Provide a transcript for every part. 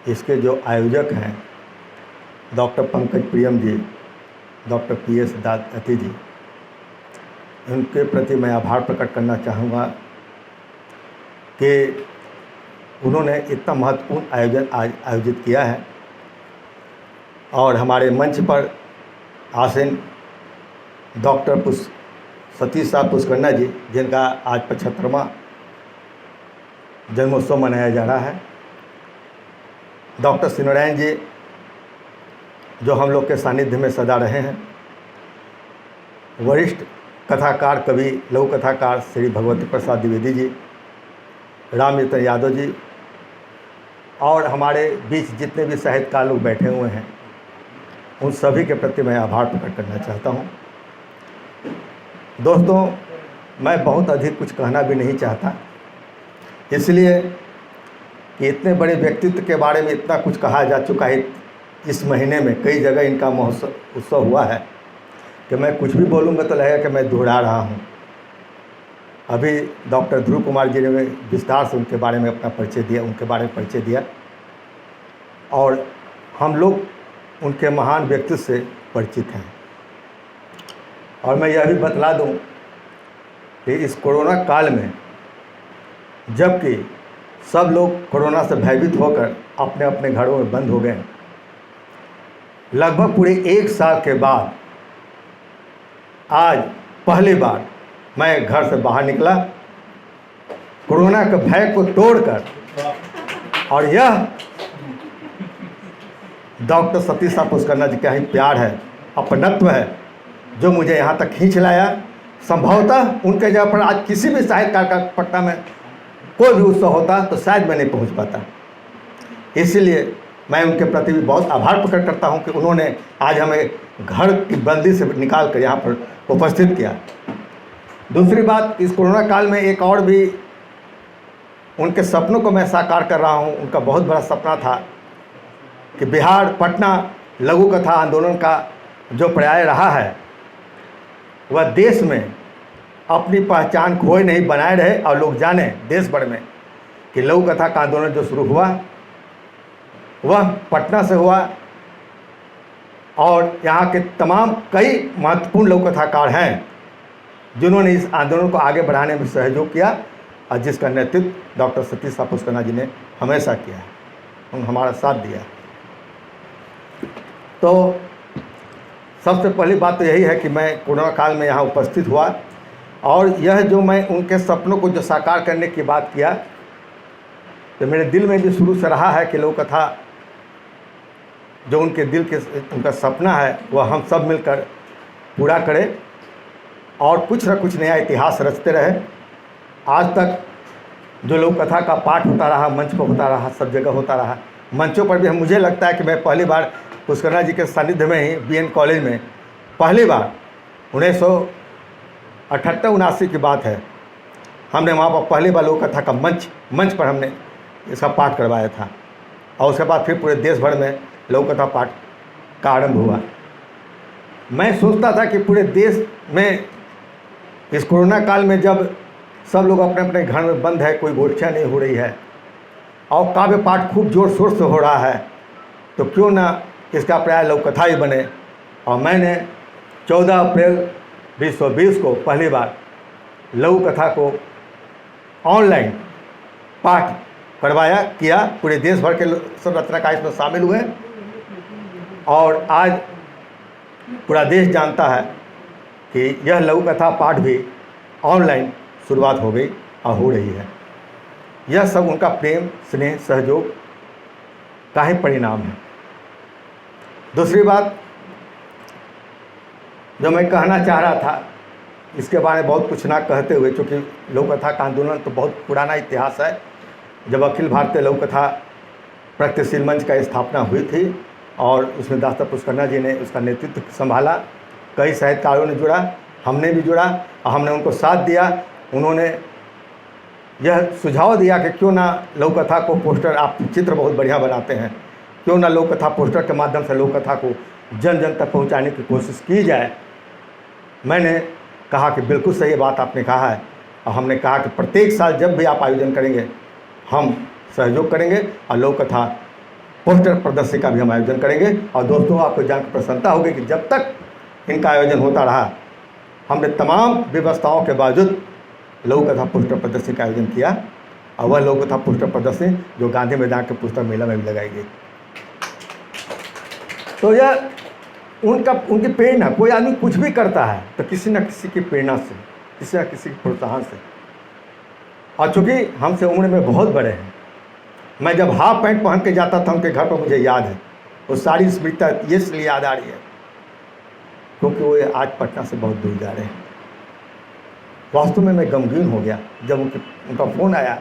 इसके जो आयोजक हैं डॉक्टर पंकज प्रियम जी, डॉक्टर PS दाती जी, उनके प्रति मैं आभार प्रकट करना चाहूँगा कि उन्होंने इतना महत्वपूर्ण आयोजन आज आयोजित किया है। और हमारे मंच पर आसीन डॉक्टर सतीश साहब पुष्करना जी, जिनका आज 75वां जन्मोत्सव मनाया जा रहा है, डॉक्टर श्रीनारायण जी जो हम लोग के सानिध्य में सदा रहे हैं, वरिष्ठ कथाकार कवि लघु कथाकार श्री भगवती प्रसाद द्विवेदी जी, रामचंद्र यादव जी, और हमारे बीच जितने भी साहित्यकार लोग बैठे हुए हैं, उन सभी के प्रति मैं आभार प्रकट करना चाहता हूँ। दोस्तों, मैं बहुत अधिक कुछ कहना भी नहीं चाहता, इसलिए कि इतने बड़े व्यक्तित्व के बारे में इतना कुछ कहा जा चुका है। इस महीने में कई जगह इनका उत्सव हुआ है कि मैं कुछ भी बोलूँगा तो लगेगा कि मैं दोहरा रहा हूँ। अभी डॉक्टर ध्रुव कुमार जी ने विस्तार से उनके बारे में अपना परिचय दिया, उनके बारे में परिचय दिया, और हम लोग उनके महान व्यक्तित्व से परिचित हैं। और मैं यह भी बतला दूं कि इस कोरोना काल में, जबकि सब लोग कोरोना से भयभीत होकर अपने अपने घरों में बंद हो गए, लगभग पूरे 1 साल के बाद आज पहली बार मैं घर से बाहर निकला, कोरोना के भय को तोड़कर। और यह डॉक्टर सतीश साहब पुष्करना जी का ही प्यार है, अपनत्व है, जो मुझे यहाँ तक खींच लाया। संभवतः उनके जगह पर आज किसी भी साहित्यकार का पटना में कोई भी उत्सव होता तो शायद मैं नहीं पहुँच पाता। इसलिए मैं उनके प्रति भी बहुत आभार प्रकट करता हूँ कि उन्होंने आज हमें घर की बंदी से निकाल कर यहाँ पर उपस्थित किया। दूसरी बात, इस कोरोना काल में एक और भी उनके सपनों को मैं साकार कर रहा हूँ। उनका बहुत बड़ा सपना था कि बिहार पटना लघु कथा आंदोलन का जो पर्याय रहा है, वह देश में अपनी पहचान खोए नहीं, बनाए रहे, और लोग जाने देश भर में कि लघु कथा का आंदोलन जो शुरू हुआ वह पटना से हुआ। और यहाँ के तमाम कई महत्वपूर्ण लघु कथाकार हैं जिन्होंने इस आंदोलन को आगे बढ़ाने में सहयोग किया, और जिसका नेतृत्व डॉक्टर सतीश साहब पुष्करना जी ने हमेशा किया है, उन्होंने हमारा साथ दिया। तो सबसे पहली बात तो यही है कि मैं कोरोना काल में यहाँ उपस्थित हुआ, और यह जो मैं उनके सपनों को जो साकार करने की बात किया, तो मेरे दिल में भी शुरू से रहा है कि लघु कथा जो उनके दिल के उनका सपना है वह हम सब मिलकर पूरा करें और कुछ न कुछ नया इतिहास रचते रहे। आज तक जो लघु कथा का पाठ होता रहा, मंच पर होता रहा, सब जगह होता रहा, मंचों पर भी मुझे लगता है कि मैं पहली बार पुष्करना जी के सानिध्य में ही BN कॉलेज में पहली बार 1978-79 की बात है, हमने वहाँ पर पहली बार लघु कथा का मंच पर हमने इसका पाठ करवाया था। और उसके बाद फिर पूरे देश भर में लघु कथा पाठ का आरंभ हुआ। मैं सोचता था कि पूरे देश में इस कोरोना काल में जब सब लोग अपने अपने घर में बंद है, कोई गोष्ठियाँ नहीं हो रही है और काव्य पाठ खूब जोर शोर से हो रहा है, तो क्यों ना इसका पर्याय लघु कथा ही बने। और मैंने 14 अप्रैल 2020 को पहली बार लघु कथा को ऑनलाइन पाठ करवाया किया। पूरे देश भर के सब रचनाकार इसमें शामिल हुए, और आज पूरा देश जानता है कि यह लघु कथा पाठ भी ऑनलाइन शुरुआत हो गई और हो रही है। यह सब उनका प्रेम, स्नेह, सहयोग का ही परिणाम है। दूसरी बात जो मैं कहना चाह रहा था, इसके बारे में बहुत कुछ ना कहते हुए, चूँकि लघु कथा का आंदोलन तो बहुत पुराना इतिहास है। जब अखिल भारतीय लघु कथा प्रगतिशील मंच का स्थापना हुई थी और उसमें दास्ता पुष्करना जी ने उसका नेतृत्व संभाला, कई साहित्यकारों ने जुड़ा, हमने भी जुड़ा और हमने उनको साथ दिया। उन्होंने यह सुझाव दिया कि क्यों ना लघु कथा को पोस्टर, आप चित्र बहुत बढ़िया बनाते हैं, क्यों ना लघु कथा पोस्टर के माध्यम से लघु कथा को जन जन तक पहुंचाने की कोशिश की जाए। मैंने कहा कि बिल्कुल सही बात आपने कहा है, और हमने कहा कि प्रत्येक साल जब भी आप आयोजन करेंगे हम सहयोग करेंगे और लघु कथा पोस्टर प्रदर्शनी का भी हम आयोजन करेंगे। और दोस्तों, आपको जानकर प्रसन्नता होगी कि जब तक इनका आयोजन होता रहा, हमने तमाम व्यवस्थाओं के बावजूद लघु कथा पुस्तक प्रदर्शनी का आयोजन किया। और वह लघु कथा पुस्तक प्रदर्शनी जो गांधी मैदान के पुस्तक मेला में भी लगाई गई। तो यह उनकी प्रेरणा, कोई आदमी कुछ भी करता है तो किसी न किसी की प्रेरणा से, किसी न किसी के प्रोत्साहन से। और चूँकि हमसे उम्र में बहुत बड़े हैं, मैं जब हाफ पैंट पहन के जाता था उनके घर पर, मुझे याद है वो सारी स्मृति ये इसलिए याद आ रही है क्योंकि वो आज पटना से बहुत दूर जा रहे हैं। वास्तव में मैं गमगीन हो गया जब उनका फ़ोन आया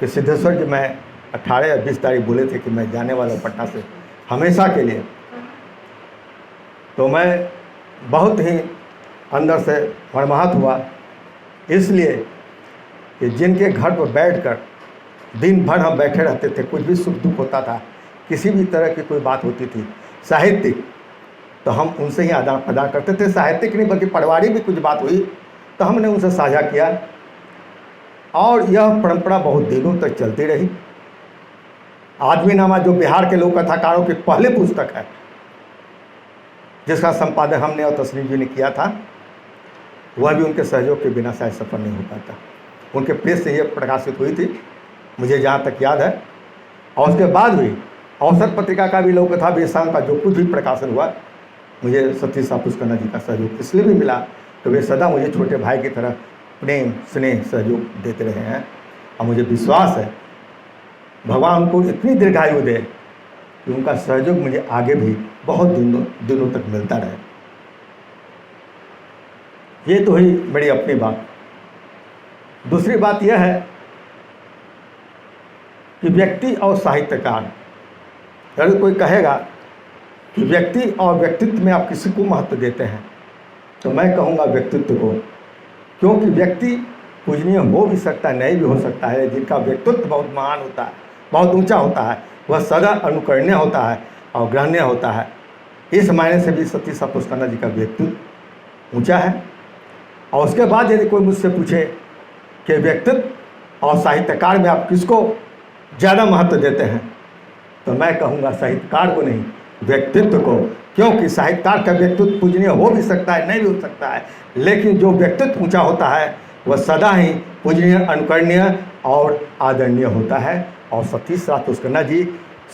कि सिद्धेश्वर जी, मैं 18 या 20 तारीख बोले थे कि मैं जाने वाला हूँ पटना से हमेशा के लिए। तो मैं बहुत ही अंदर से मर्माहत हुआ, इसलिए कि जिनके घर पर बैठकर दिन भर हम बैठे रहते थे, कुछ भी सुख दुख होता था, किसी भी तरह की कोई बात होती थी साहित्यिक, तो हम उनसे ही आदान प्रदान करते थे। साहित्यिक नहीं बल्कि पारिवारिक भी कुछ बात हुई तो हमने उनसे साझा किया। और यह परंपरा बहुत दिनों तक चलती रही। आदमीनामा जो बिहार के लोक कथाकारों की पहली पुस्तक है, जिसका संपादन हमने और तस्लीम जी ने किया था, वह भी उनके सहयोग के बिना शायद सफल नहीं हो पाता। उनके प्रेस से यह प्रकाशित हुई थी, मुझे जहाँ तक याद है। और उसके बाद भी अवसर पत्रिका का भी लोक कथा बेसांग का जो कुछ भी प्रकाशन हुआ, मुझे सतीश सापुस्कन्ना जी का सहयोग इसलिए भी मिला तो वे सदा मुझे छोटे भाई की तरह प्रेम स्नेह सहयोग देते रहे हैं। और मुझे विश्वास है भगवान उनको इतनी दीर्घायु दे कि उनका सहयोग मुझे आगे भी बहुत दिनों तक मिलता रहे। ये तो ही मेरी अपनी बात। दूसरी बात यह है कि व्यक्ति और साहित्यकार, अगर कोई कहेगा कि व्यक्ति और व्यक्तित्व में आप किसी को महत्व देते हैं, तो मैं कहूँगा व्यक्तित्व को, क्योंकि व्यक्ति पूजनीय हो भी सकता है, नहीं भी हो सकता है। जिनका व्यक्तित्व बहुत महान होता है, बहुत ऊंचा होता है, वह सदा अनुकरणीय होता है और ग्रहणीय होता है। इस मायने से भी सतीश सापुस्कन्ना जी का व्यक्तित्व ऊंचा है। और उसके बाद यदि कोई मुझसे पूछे कि व्यक्तित्व और साहित्यकार में आप किसको ज़्यादा महत्व देते हैं, तो मैं कहूँगा साहित्यकार को नहीं, व्यक्तित्व को। क्योंकि साहित्यकार का व्यक्तित्व पूजनीय हो भी सकता है, नहीं भी हो सकता है, लेकिन जो व्यक्तित्व ऊंचा होता है वह सदा ही पूजनीय, अनुकरणीय और आदरणीय होता है। और सतीश सापुस्कन्ना जी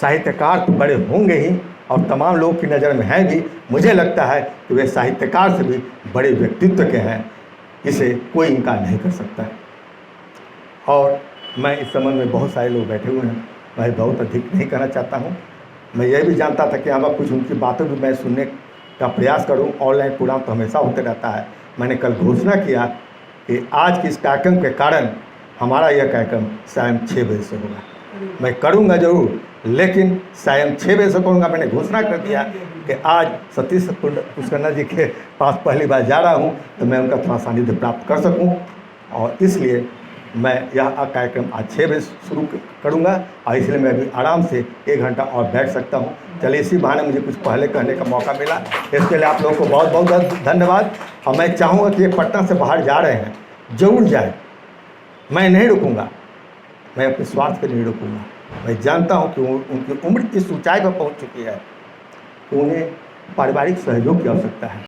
साहित्यकार तो बड़े होंगे ही, और तमाम लोगों की नज़र में हैं भी। मुझे लगता है कि वे साहित्यकार से भी बड़े व्यक्तित्व के हैं, इसे कोई इनकार नहीं कर सकता है। और मैं इस संबंध में बहुत सारे लोग बैठे हुए हैं, मैं बहुत अधिक नहीं कहना चाहता हूँ। मैं यह भी जानता था कि हाँ, कुछ उनकी बातों भी मैं सुनने का प्रयास करूँ। ऑनलाइन प्रोग्राम तो हमेशा होते रहता है। मैंने कल घोषणा किया कि आज के इस कार्यक्रम के कारण हमारा यह कार्यक्रम शाम 6 बजे से होगा। मैं करूँगा ज़रूर, लेकिन शाम 6 बजे से करूँगा। मैंने घोषणा कर दिया कि आज सतीश सापुस्कन्ना जी के पास पहली बार जा रहा हूँ, तो मैं उनका थोड़ा सानिध्य प्राप्त कर सकूँ। और इसलिए मैं यह कार्यक्रम आज 6 बजे शुरू करूँगा, और इसलिए मैं अभी आराम से 1 घंटा और बैठ सकता हूँ। चलिए, इसी बहाने मुझे कुछ पहले कहने का मौका मिला, इसके लिए आप लोगों को बहुत बहुत धन्यवाद। और मैं चाहूँगा कि ये पटना से बाहर जा रहे हैं, जरूर जाए। मैं नहीं रुकूँगा, मैं अपने स्वार्थ पर नहीं रुकूँगा। मैं जानता हूँ कि उनकी उम्र इस ऊंचाई पर पहुँच चुकी है, उन्हें पारिवारिक सहयोग की आवश्यकता है।